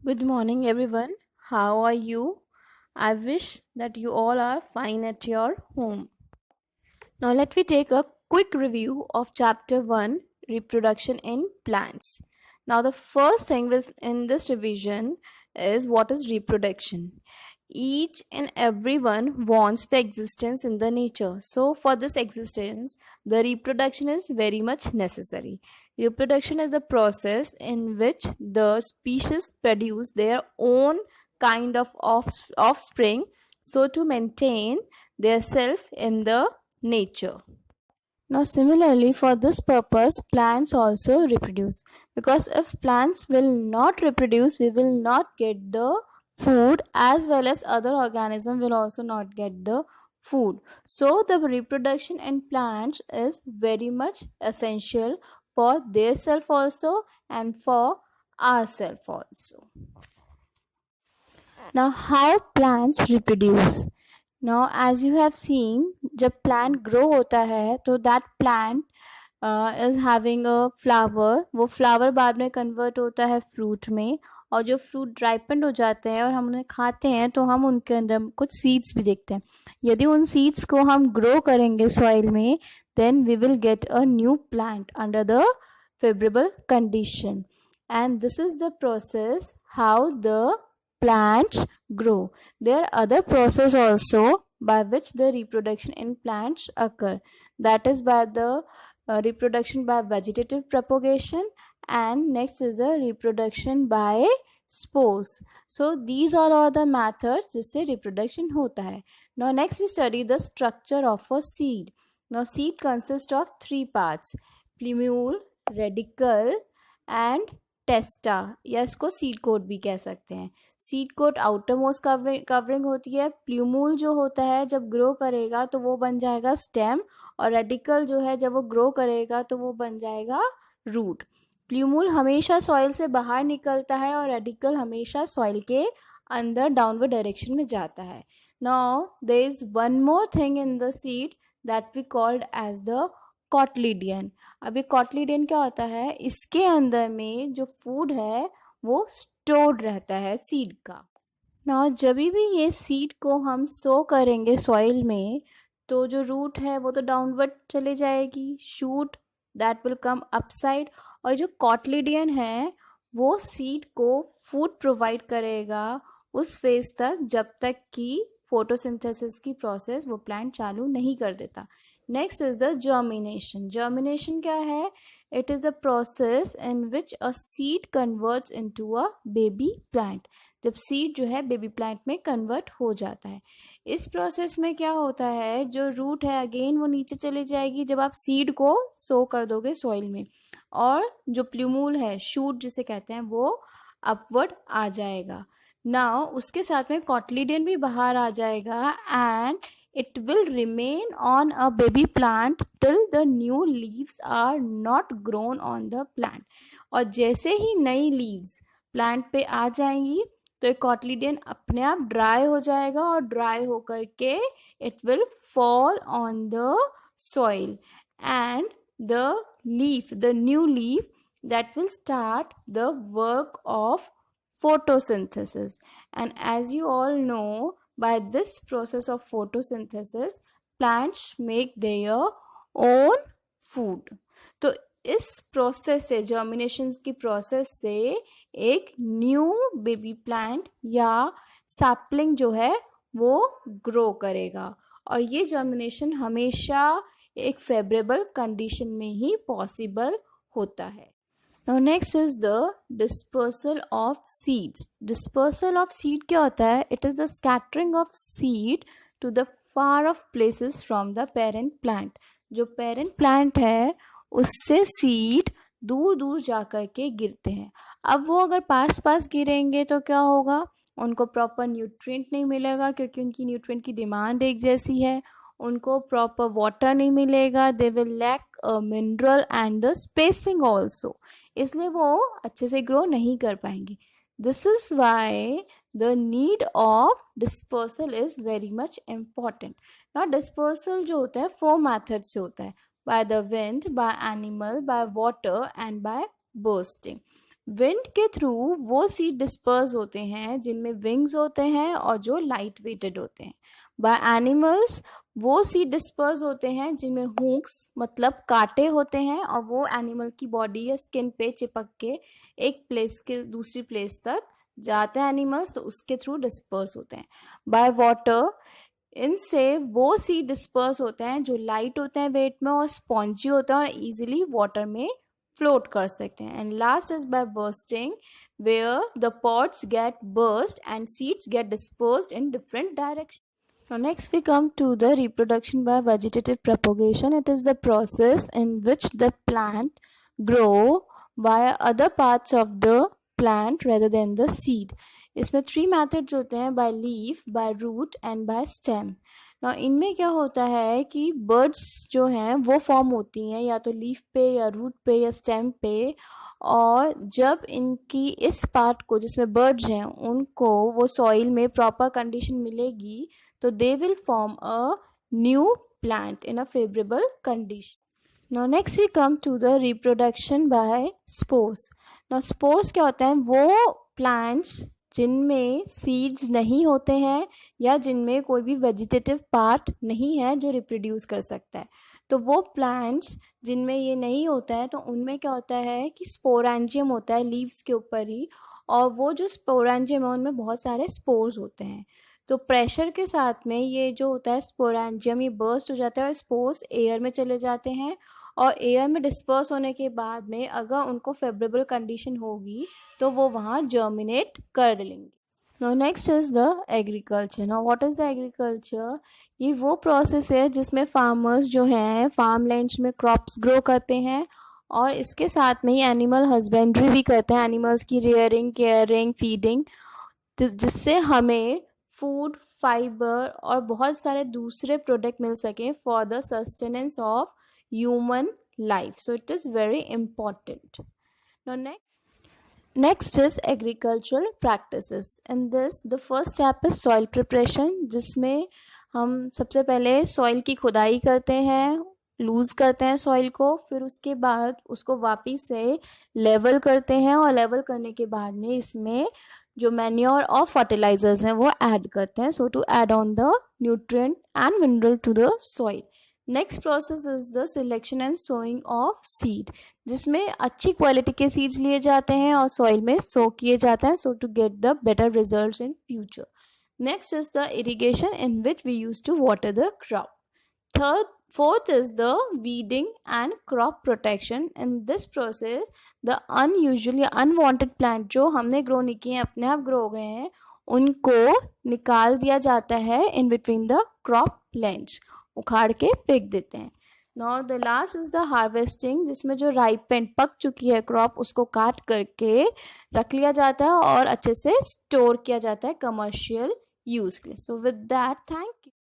Good morning, everyone. How are you? I wish that you all are fine at your home. Now, let me take a quick review of Chapter 1 Reproduction in Plants. Now, the first thing in this revision is what is reproduction. Each and everyone wants the existence in the nature. So, for this existence, the reproduction is very much necessary. Reproduction is a process in which the species produce their own kind of offspring so to maintain their self in the nature. Now, similarly, for this purpose, plants also reproduce. Because if plants will not reproduce, we will not get the food, as well as other organisms will also not get the food. So, the reproduction in plants is very much essential for their self also and for ourself also. Now, how plants reproduce? Now, as you have seen, जब plant grow होता है तो that plant is having a flower. वो flower बाद में convert होता है fruit में, और जो fruit ripened हो जाते हैं और हम उन्हें खाते हैं तो हम उनके अंदर कुछ seeds भी देखते हैं. यदि उन seeds को हम grow करेंगे soil में, then we will get a new plant under the favorable condition. And this is the process how the plants grow. There are other processes also by which the reproduction in plants occur. That is by the reproduction by vegetative propagation, and next is the reproduction by spores. So these are all the methods जिससे reproduction होता है. Now next we study the structure of a seed. Now seed consists of three parts: plumule, radicle and टेस्टा, या इसको seed coat भी कह सकते हैं. Seed coat outermost covering होती है. प्लूमूल जो होता है जब ग्रो करेगा तो वो बन जाएगा स्टेम, और रेडिकल जो है जब वो ग्रो करेगा तो वो बन जाएगा रूट. प्लूमूल हमेशा सॉइल से बाहर निकलता है और रेडिकल हमेशा सॉइल के अंदर डाउनवर्ड डायरेक्शन में जाता है. Now there is one more thing in the seed that we called as the cotyledon. अभी कॉटलीडियन क्या होता है, इसके अंदर में जो फूड है वो स्टोर्ड रहता है सीड का. ना जब भी ये सीड को हम सो करेंगे सॉइल में तो जो रूट है वो तो डाउनवर्ड चले जाएगी, shoot that will come upside, और जो कॉटलीडियन है वो सीड को फूड प्रोवाइड करेगा उस फेज तक जब तक कि फोटोसिंथेसिस की प्रोसेस वो प्लांट चालू नहीं कर देता. Next is the germination. Germination क्या है? It is a process in which a seed converts into a baby plant. जब सीड जो है बेबी प्लांट में कन्वर्ट हो जाता है. इस प्रोसेस में क्या होता है, जो रूट है अगेन वो नीचे चली जाएगी जब आप सीड को सो कर दोगे सॉइल में, और जो प्लूमूल है शूट जिसे कहते हैं वो अपवर्ड आ जाएगा. नाउ उसके साथ में कॉटलीडियन भी बाहर आ जाएगा and it will remain on a baby plant till the new leaves are not grown on the plant. और जैसे ही नई leaves plant पे आ जाएंगी तो एक कॉटलीडियन अपने आप ड्राई हो जाएगा, और ड्राई होकर के it will fall on the soil and the new leaf that will start the work of photosynthesis. And as you all know, by this process of photosynthesis plants make their own food. तो इस process से, germination की process से एक new baby plant या sapling जो है वो ग्रो करेगा, और ये जर्मिनेशन हमेशा एक फेवरेबल कंडीशन में ही पॉसिबल होता है. Now next is the dispersal of seeds. Dispersal of seed क्या होता है? It is the scattering of seed to the far off places from the parent plant. जो parent plant है उससे seed दूर दूर जा कर के गिरते हैं. अब वो अगर पास पास गिरेंगे तो क्या होगा, उनको प्रॉपर न्यूट्रिएंट नहीं मिलेगा क्योंकि उनकी न्यूट्रिएंट की डिमांड एक जैसी है. उनको प्रॉपर वाटर नहीं मिलेगा, they will lack mineral and the spacing also, इसलिए वो अच्छे से ग्रो नहीं कर पाएंगे. This is why the need of dispersal is very much important. ना डिस्पर्सल जो होता है 4 मेथड से होता है: by the wind, by animal, by water and by bursting. Wind के थ्रू वो सीड डिस्पर्स होते हैं जिनमें विंग्स होते हैं और जो लाइट वेटेड होते हैं. बाय एनिमल्स वो सीड डिस्पर्स होते हैं जिनमें हुक्स मतलब कांटे होते हैं और वो एनिमल की बॉडी या स्किन पे चिपक के एक प्लेस के दूसरी प्लेस तक जाते हैं एनिमल्स, तो उसके थ्रू डिस्पर्स होते हैं. बाय वाटर इनसे वो सीड डिस्पर्स होते हैं जो लाइट होते हैं वेट में और स्पॉन्जी होते हैं और इजीली वाटर में फ्लोट कर सकते हैं. And last is by bursting where the pods get burst and seeds get dispersed in different directions. Now next we come to the reproduction by vegetative propagation. It is the process in which the plant grow by other parts of the plant rather than the seed. इसमें 3 methods होते हैं, by leaf, by root and by stem. Now इनमें क्या होता है कि birds जो हैं वो फॉर्म होती हैं या तो लीफ पे या रूट पे या स्टेम पे, और जब इनकी इस पार्ट को जिसमें बर्ड्स हैं उनको वो सॉइल में प्रॉपर कंडीशन मिलेगी तो they will form a new plant in a favourable condition. Now next we come to the reproduction by spores. Now spores क्या होता है, वो plants जिनमें सीड्स नहीं होते हैं या जिनमें कोई भी वेजिटेटिव पार्ट नहीं है जो रिप्रोड्यूस कर सकता है. तो वो प्लांट्स जिनमें ये नहीं होता है तो उनमें क्या होता है कि स्पोरेंजियम होता है लीव्स के ऊपर ही, और वो जो स्पोरेंजियम है उनमें बहुत सारे स्पोर्स होते हैं. तो प्रेशर के साथ में ये जो होता है स्पोरेंजियम ये बर्स्ट हो जाता है और स्पोर्स एयर में चले जाते हैं, और एयर में डिस्पर्स होने के बाद में अगर उनको फेवरेबल कंडीशन होगी तो वो वहाँ जर्मिनेट कर लेंगे. Now next is the agriculture. Now what is the agriculture? ये वो प्रोसेस है जिसमें फार्मर्स जो हैं फार्म लैंड्स में क्रॉप्स ग्रो करते हैं और इसके साथ में ही एनिमल हस्बेंड्री भी करते हैं, एनिमल्स की रेयरिंग, केयरिंग, फीडिंग, जिससे हमें फूड, फाइबर और बहुत सारे दूसरे प्रोडक्ट मिल सकें for the sustenance of human life. So it is very important. Now next is agricultural practices. In this the first step is soil preparation, जिसमें हम सबसे पहले सॉइल की खुदाई करते हैं, लूज करते हैं सॉइल को, फिर उसके बाद उसको वापस से लेवल करते हैं और लेवल करने के बाद में इसमें जो मैन्योर और फर्टिलाइजर्स हैं वो ऐड करते हैं, so to add on the nutrient and mineral to the soil. Next process is the selection and sowing of seed, जिसमें अच्छी क्वालिटी के सीड्स लिए जाते हैं और सॉइल में सो किए जाते हैं, so to get the better results in future. Next is the irrigation in which we use to water the crop. Fourth is the weeding and crop protection. In this process, the unusually unwanted plant जो हमने grow नहीं किए हैं, अपने आप grow हो गए हैं, उनको निकाल दिया जाता है in between the crop plants, उखाड़ के फेंक देते हैं. Now the last is the harvesting, जिसमें जो ripened पक चुकी है क्रॉप उसको काट करके रख लिया जाता है और अच्छे से स्टोर किया जाता है कमर्शियल यूज के लिए. So with that, thank you.